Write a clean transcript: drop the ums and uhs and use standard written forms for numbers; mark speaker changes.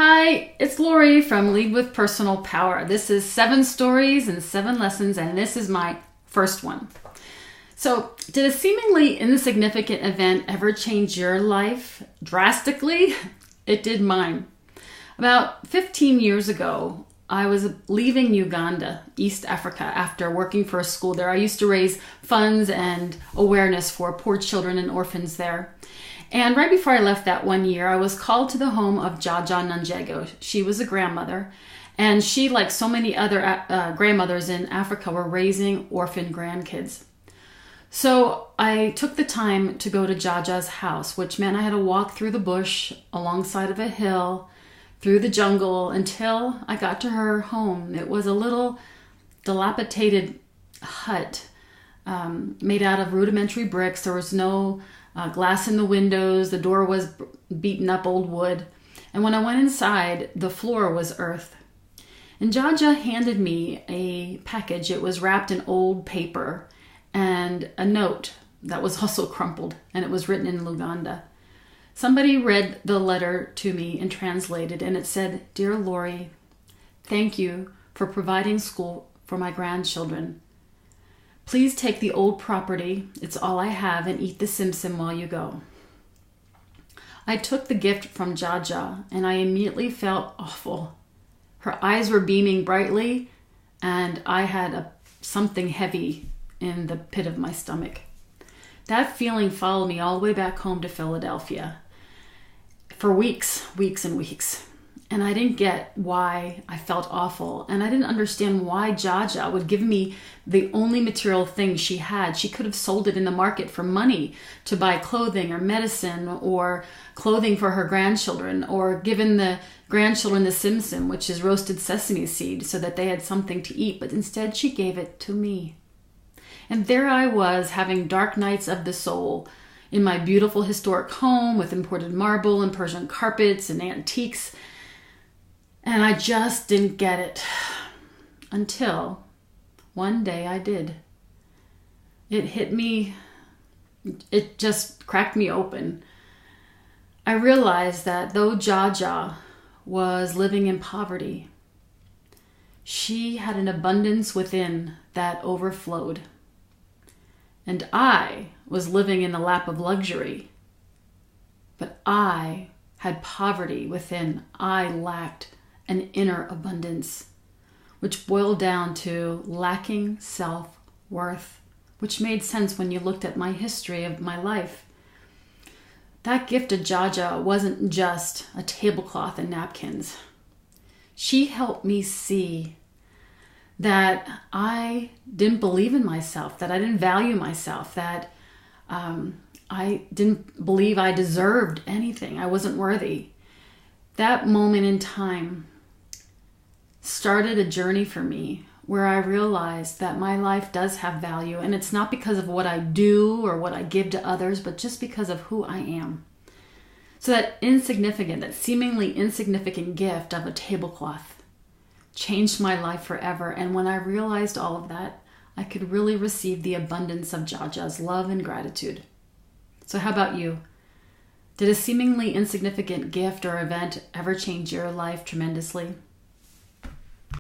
Speaker 1: Hi, it's Lori from Lead with Personal Power. This is 7 stories and 7 lessons, and this is my first one. So, did a seemingly insignificant event ever change your life drastically? It did mine. About 15 years ago, I was leaving Uganda, East Africa, after working for a school there. I used to raise funds and awareness for poor children and orphans there. And right before I left that one year, I was called to the home of Jaja Nanjego. She was a grandmother, and she, like so many other grandmothers in Africa, were raising orphan grandkids. So I took the time to go to Jaja's house, which meant I had to walk through the bush, alongside of a hill, through the jungle, until I got to her home. It was a little dilapidated hut made out of rudimentary bricks. There was no glass in the windows. The door was beaten up old wood. And when I went inside, the floor was earth. And Jaja handed me a package. It was wrapped in old paper and a note that was also crumpled, and it was written in Luganda. Somebody read the letter to me and translated, and it said, "Dear Lori, thank you for providing school for my grandchildren. Please take the old property, it's all I have, and eat the simsim while you go." I took the gift from Jaja, and I immediately felt awful. Her eyes were beaming brightly, and I had something heavy in the pit of my stomach. That feeling followed me all the way back home to Philadelphia for weeks and weeks. And I didn't get why I felt awful. And I didn't understand why Jaja would give me the only material thing she had. She could have sold it in the market for money to buy clothing or medicine or clothing for her grandchildren, or given the grandchildren the simsim, which is roasted sesame seed, so that they had something to eat. But instead she gave it to me. And there I was, having dark nights of the soul in my beautiful historic home with imported marble and Persian carpets and antiques. And I just didn't get it. Until one day I did. It hit me. It just cracked me open. I realized that though Jaja was living in poverty, she had an abundance within that overflowed. And I was living in the lap of luxury. But I had poverty within. I lacked an inner abundance, which boiled down to lacking self-worth, which made sense when you looked at my history of my life. That gift of Jaja wasn't just a tablecloth and napkins. She helped me see that I didn't believe in myself, that I didn't value myself, that I didn't believe I deserved anything. I wasn't worthy. That moment in time started a journey for me where I realized that my life does have value, and it's not because of what I do or what I give to others, but just because of who I am. So that seemingly insignificant gift of a tablecloth changed my life forever. And when I realized all of that, I could really receive the abundance of Jaja's love and gratitude. So how about you? Did a seemingly insignificant gift or event ever change your life tremendously?